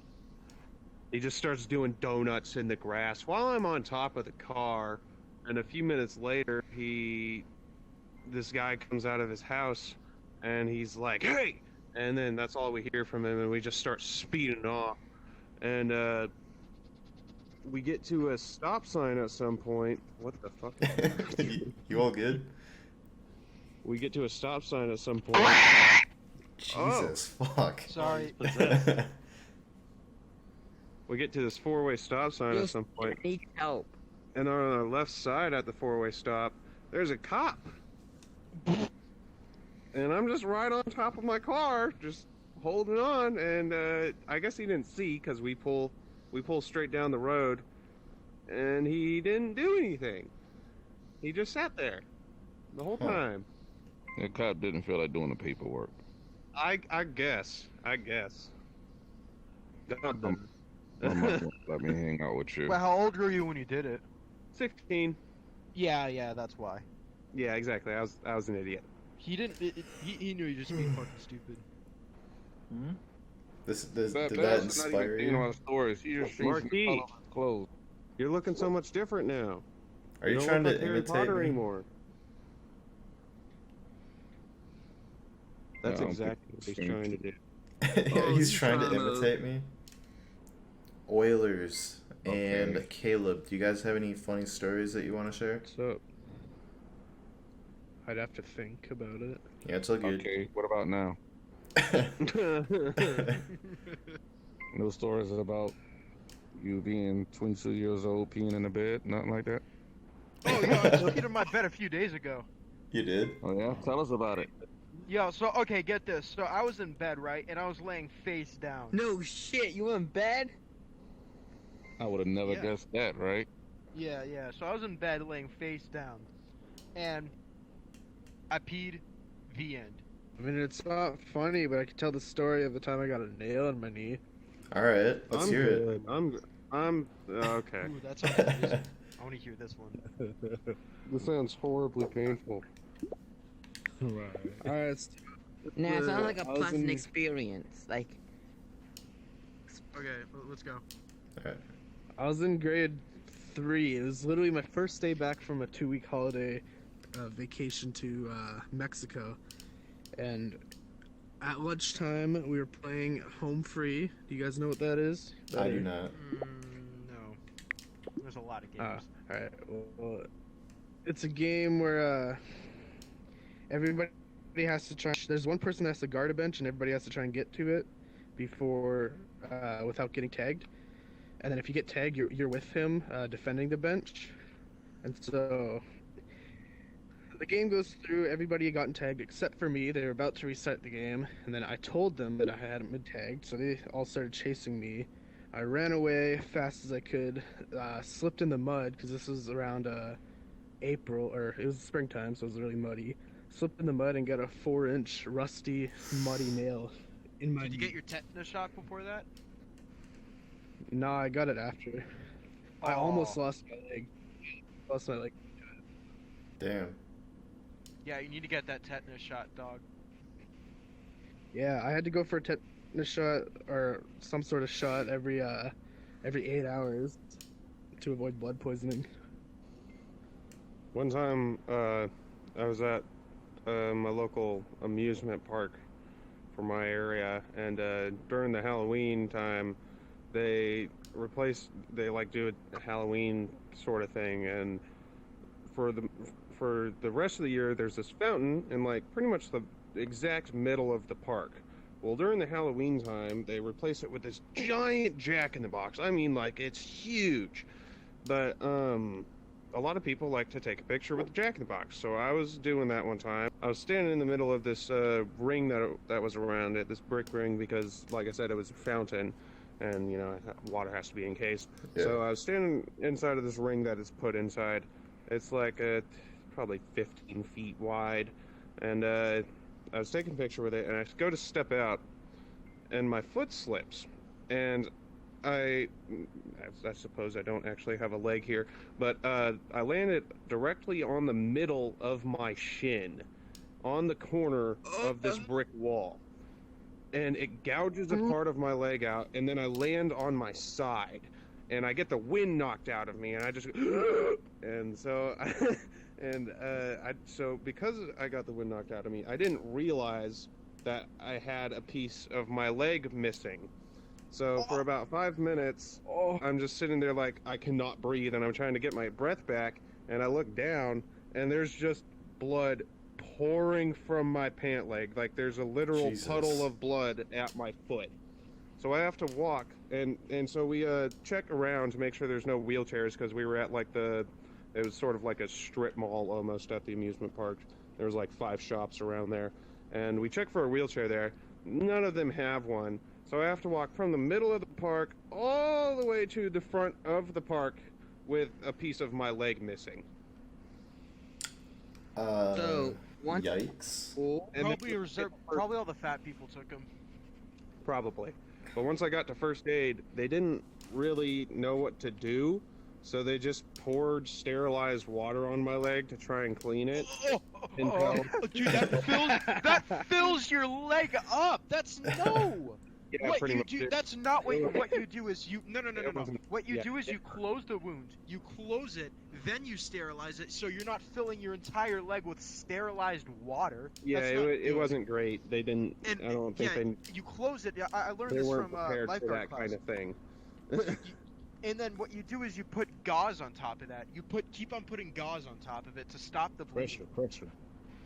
He just starts doing donuts in the grass while I'm on top of the car. And a few minutes later, this guy comes out of his house, and he's like, "Hey!" And then that's all we hear from him, and we just start speeding off. And we get to a stop sign at some point. What the fuck? You all good? We get to a stop sign at some point. Jesus, fuck. Sorry. We get to this four-way stop sign at some point. Need help. And on our left side at the four-way stop, there's a cop. And I'm just right on top of my car, just holding on. And I guess he didn't see because we pull straight down the road, and he didn't do anything. He just sat there the whole time. The cop didn't feel like doing the paperwork. I guess. God, My mom won't let me hang out with you. Well, how old were you when you did it? 16. Yeah, that's why. Yeah, exactly. I was an idiot. He didn't. He knew he just being fucking stupid. Did that inspire you? Stories. He just Marquis, clothes. You're looking so much different now. Are you don't trying look to like Harry imitate Potter me? anymore? That's No, exactly what he's trying to do. Yeah, he's trying to imitate me. Oilers and Caleb, do you guys have any funny stories that you want to share? What's up? I'd have to think about it. Yeah, it's all good. Okay, what about now? No stories about you being 22 years old, peeing in the bed, nothing like that? Oh, yeah, I just peed in my bed a few days ago. You did? Oh yeah? Tell us about it. Yo, so, okay, get this. So, I was in bed, right? And I was laying face down. No shit, you in bed? I would have never Yeah. guessed that, right? Yeah. So, I was in bed laying face down. And I peed. The end. I mean, it's not funny, but I can tell the story of the time I got a nail in my knee. Alright, let's hear it. I'm okay. Ooh, that sounds amazing. I want to hear this one. This sounds horribly painful. Right. Alright. Nah, it sounds like a pleasant experience. Like, Okay, let's go. Alright. I was in grade 3. It was literally my first day back from a 2-week holiday vacation to Mexico. And at lunchtime, we were playing Home Free. Do you guys know what that is? I do not. No. There's a lot of games. Alright. Well, it's a game where everybody has to try. There's one person that has to guard a bench, and everybody has to try and get to it before, without getting tagged. And then if you get tagged, you're with him, defending the bench. And so the game goes through. Everybody had gotten tagged except for me. They were about to reset the game, and then I told them that I hadn't been tagged, so they all started chasing me. I ran away fast as I could, slipped in the mud because this was around April, or it was springtime, so it was really muddy. Slipped in the mud and got a 4-inch rusty, muddy nail in my Did you knee. get your tetanus shot before that? No, I got it after. I almost lost my leg. Lost my leg. Damn. Yeah, you need to get that tetanus shot, dog. Yeah, I had to go for a tetanus shot or some sort of shot every 8 hours to avoid blood poisoning. One time, I was at my local amusement park for my area, and during the Halloween time, they do a Halloween sort of thing, and for the rest of the year, there's this fountain in like pretty much the exact middle of the park. Well, during the Halloween time, they replace it with this giant Jack-in-the-Box. I mean, like, it's huge. But a lot of people like to take a picture with the Jack-in-the-Box, so I was doing that one time. I was standing in the middle of this ring that was around it, this brick ring, because, like I said, it was a fountain, and, you know, water has to be encased. Yeah. So I was standing inside of this ring that is put inside. It's like probably 15 feet wide, and I was taking a picture with it, and I go to step out, and my foot slips, and I suppose I don't actually have a leg here, but I landed directly on the middle of my shin, on the corner of this brick wall. and it gouges a part of my leg out, and then I land on my side, and I get the wind knocked out of me, and I just and so so because I got the wind knocked out of me, I didn't realize that I had a piece of my leg missing. So for about 5 minutes, I'm just sitting there like I cannot breathe, and I'm trying to get my breath back, and I look down, and there's just blood pouring from my pant leg. Like there's a literal puddle of blood at my foot. So I have to walk, and so we check around to make sure there's no wheelchairs, because we were at like it was sort of like a strip mall almost at the amusement park. There was like 5 shops around there, and we checked for a wheelchair there. None of them have one. So I have to walk from the middle of the park all the way to the front of the park with a piece of my leg missing. Yikes. Probably all the fat people took them. Probably. But once I got to first aid, they didn't really know what to do, so they just poured sterilized water on my leg to try and clean it. Dude, that fills your leg up. That's no. Yeah, what pretty you much do? it. That's not what you do. Is you no. wasn't- What you yeah. do is you close the wound. You close it, then you sterilize it, so you're not filling your entire leg with sterilized water. Yeah, That's not it good. wasn't great. They didn't. I don't think You close it. I learned they this weren't from prepared for lifeguard that class. kind of thing. And then what you do is you put gauze on top of that. Keep on putting gauze on top of it to stop the bleeding. Pressure.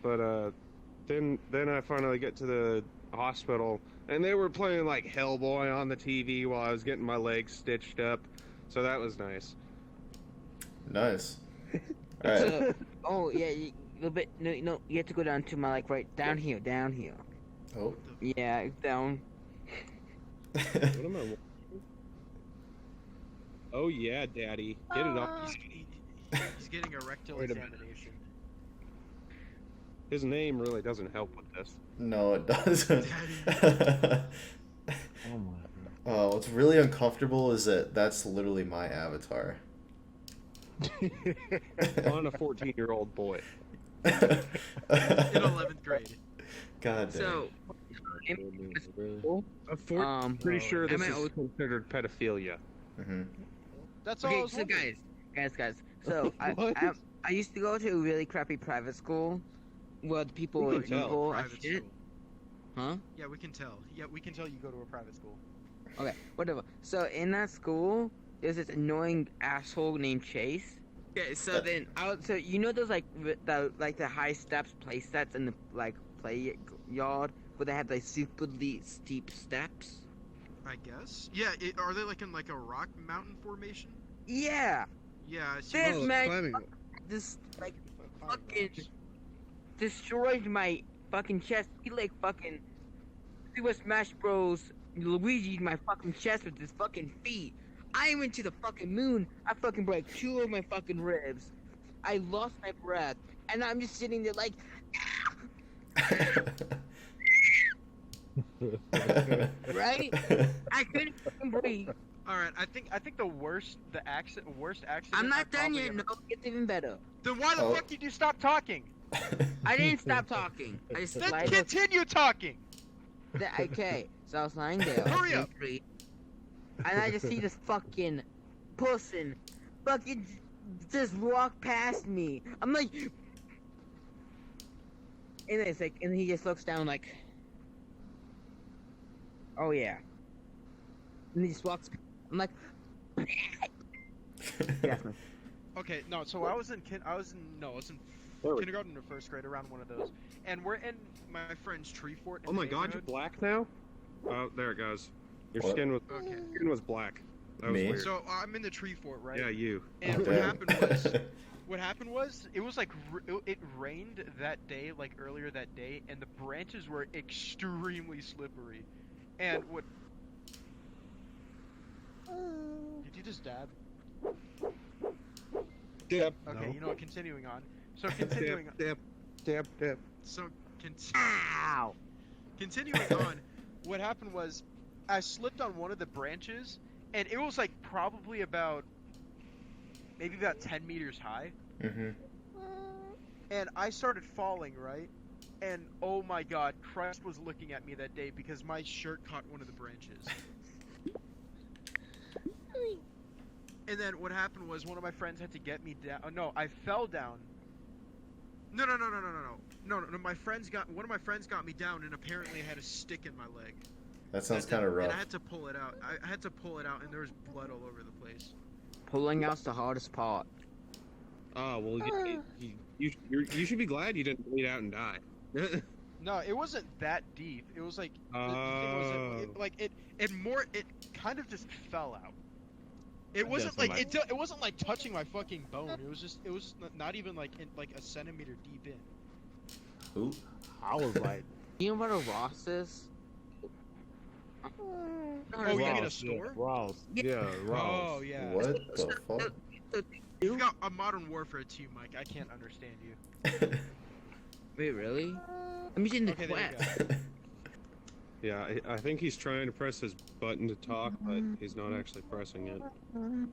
But then I finally get to the hospital, and they were playing like Hellboy on the TV while I was getting my leg stitched up, so that was nice. Nice. All right. So, a little bit. No, you have to go down to my like right down here. Oh. Yeah, down. What am I? Oh yeah, Daddy, get it up. He's getting a rectal Wait a minute. examination. His name really doesn't help with this. No, it doesn't. Oh my god. What's really uncomfortable is that that's literally my avatar. On a 14-year-old boy. In 11th grade. God damn. So, Pretty sure this I is considered pedophilia. Mm-hmm. That's all. I Okay, was so wondering. guys. So I used to go to a really crappy private school where the people We were can tell. evil as Private shit. school. Huh? Yeah, we can tell. Yeah, we can tell you go to a private school. Okay, whatever. So in that school, there's this annoying asshole named Chase. Okay, so then so you know those like the high steps play sets in the like play yard where they have like super steep steps. I guess. Yeah. Are they like in like a rock mountain formation? Yeah. Yeah. I see. This man just like fucking destroyed my fucking chest. He like fucking Super Smash Bros. Luigi'd my fucking chest with his fucking feet. I went to the fucking moon. I fucking broke 2 of my fucking ribs. I lost my breath, and I'm just sitting there like. Right? I couldn't fucking breathe. All right. I think the worst accident. I'm not I've done probably yet. ever- No, it gets even better. Then why the fuck did you stop talking? I didn't stop talking. I just Then lied. continue talking. Okay, so I was lying there. Hurry up. And I just see this fucking person fucking just walk past me. I'm like, and it's like, and he just looks down like, oh yeah. And he just walks. I'm like, yes, man. Okay, no. So I was in kindergarten or first grade, around one of those, and we're in my friend's tree fort. In Oh my the god, you're neighborhood. black now? Oh, there it goes. Your What? skin was black. That was Me? weird. So I'm in the tree fort, right? Yeah, you. And Damn. what happened was, it was like it rained that day, like earlier that day, and the branches were extremely slippery. And what? Did you just dab? Dab. Okay, No. you know what? Continuing on. So continuing. Dab. So continuing on, what happened was, I slipped on one of the branches, and it was like probably about 10 meters high. Mm-hmm. And I started falling, right? And oh my God, Christ was looking at me that day because my shirt caught one of the branches. And then what happened was one of my friends had to get me down. Oh, no, I fell down. No. My friends got one of my friends got me down, and apparently I had a stick in my leg. That sounds kind of rough. And I had to pull it out. I had to pull it out, and there was blood all over the place. Pulling out's the hardest part. Oh well, you should be glad you didn't bleed out and die. No, it wasn't that deep. It was like the thing was it kind of just fell out. It wasn't like it wasn't like touching my fucking bone. It was not even like a centimeter deep in. Ooh. I was like, you know what a Ross is? Oh, you mean a store? Ross. Yeah, Ross. Oh yeah. What the fuck? You've got a Modern Warfare 2, Mike. I can't understand you. Wait, really? I'm using the Okay, quest. Yeah, I think he's trying to press his button to talk, but he's not actually pressing it. All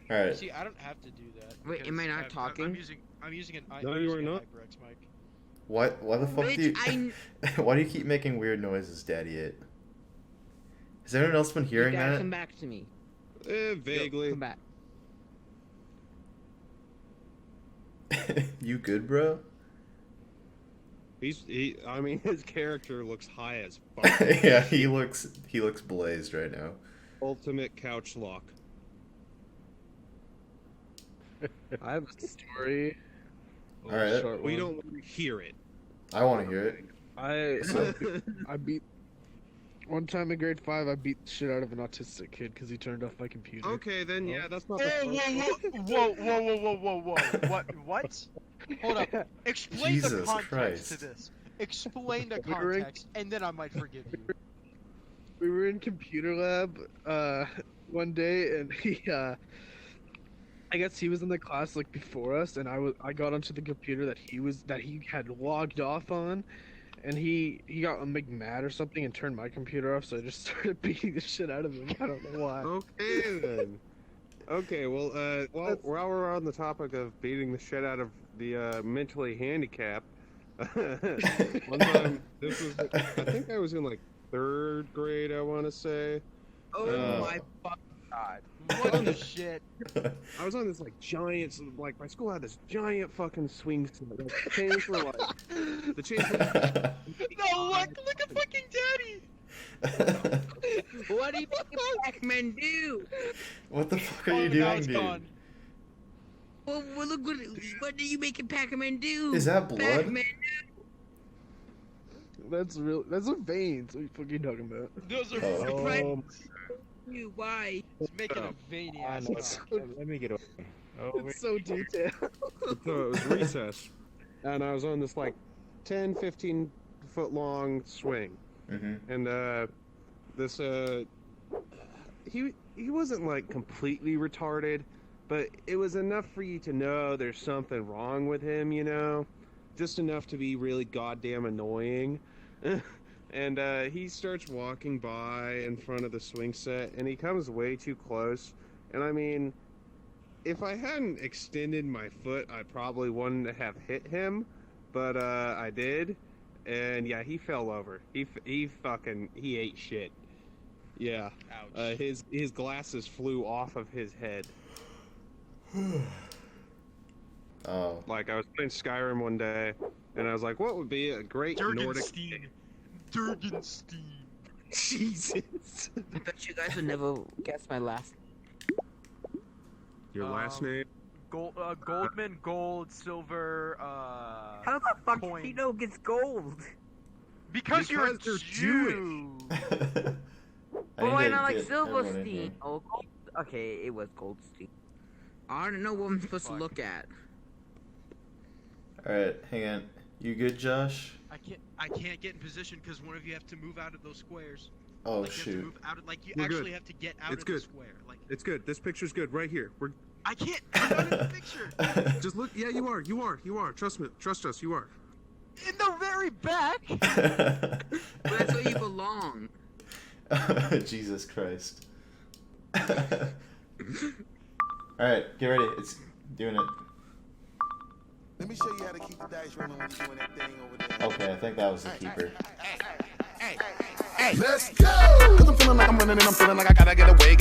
right. See, I don't have to do that. Wait, am I not talking? I'm using an No, you are not. HyperX mic. What? Why the fuck do Bitch, you? Why do you keep making weird noises, Daddy? It. Has anyone else been hearing You gotta that? come back to me. Vaguely. Come back. You good, bro? I mean, his character looks high as fuck. Yeah, he looks blazed right now. Ultimate couch lock. I have a story. All right. Short We one. don't want to hear it. I want to hear it. I beat one time in grade 5. I beat the shit out of an autistic kid because he turned off my computer. Okay, then yeah, that's not. Whoa! What? Hold up. Explain the Jesus context Christ. to this. Explain the We were in- context, and then I might forgive you. We were in computer lab one day, and he I guess he was in the class like before us, and I got onto the computer that he had logged off on, and he got mad or something and turned my computer off, so I just started beating the shit out of him. I don't know why. Okay then. Okay, well, while we're on the topic of beating the shit out of the mentally handicapped, one time this was, I think I was in like 3rd grade, I want to say. Oh my fucking god! What the shit? I was on this like giant, like my school had this giant fucking swing set. Like, the chains were like, the chains were. No, look at fucking Daddy. What do you making Pac-Man do? What the fuck are you now doing, it's dude? gone. Well, look what do you making Pac-Man do? Is that blood? Pac-Man That's real. That's a veins. What are you fucking talking about? Those are do you? Why? He's making a veiny ass cock. Let me get away. It's so detailed. So it was recess, and I was on this like 10, 15 foot long swing. And this he wasn't like completely retarded, but it was enough for you to know there's something wrong with him, you know, just enough to be really goddamn annoying. And he starts walking by in front of the swing set, and he comes way too close. And I mean, if I hadn't extended my foot, I probably wouldn't have hit him, but I did. And yeah, he fell over. He ate shit. Yeah. Ouch. His glasses flew off of his head. Oh. Like I was playing Skyrim one day, and I was like, "What would be a great Nordic?" Durgenstein. Jesus. I bet you guys would never guess my last. Your last name? Goldman, gold, silver. How the fuck coin. does he know gets gold? Because you're a they're Jew. But why not like Silverstein? Oh, okay, it was Goldstein. I don't know what I'm supposed to look at. Alright, hang on. You good, Josh? I can't get in position because one of you have to move out of those squares. Oh, like, shoot. You have to move out of, like you We're actually good. have to get out It's of good. the square. Like It's good. This picture's good. Right here. I can't. I'm not in the picture. Just look. Yeah, you are. Trust me. Trust us. You are. In the very back. But that's where you belong. Jesus Christ. Alright, get ready. It's doing it. me show you how to keep the dice rolling when you're doing that thing over there. Okay, I think that was the keeper. Hey, let's go! Cause I'm feeling like I'm running and I'm feeling like I gotta get away.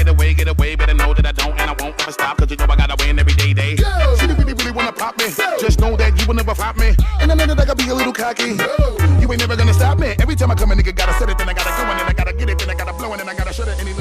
Better know that I don't and I won't ever stop. Cause you know I gotta win every day. She really wanna pop me. Just know that you will never flop me. And I know that I gotta be a little cocky. You ain't never gonna stop me. Every time I come a nigga gotta set it, then I gotta go and then I gotta get it, then I gotta blow and then I gotta shut it. Any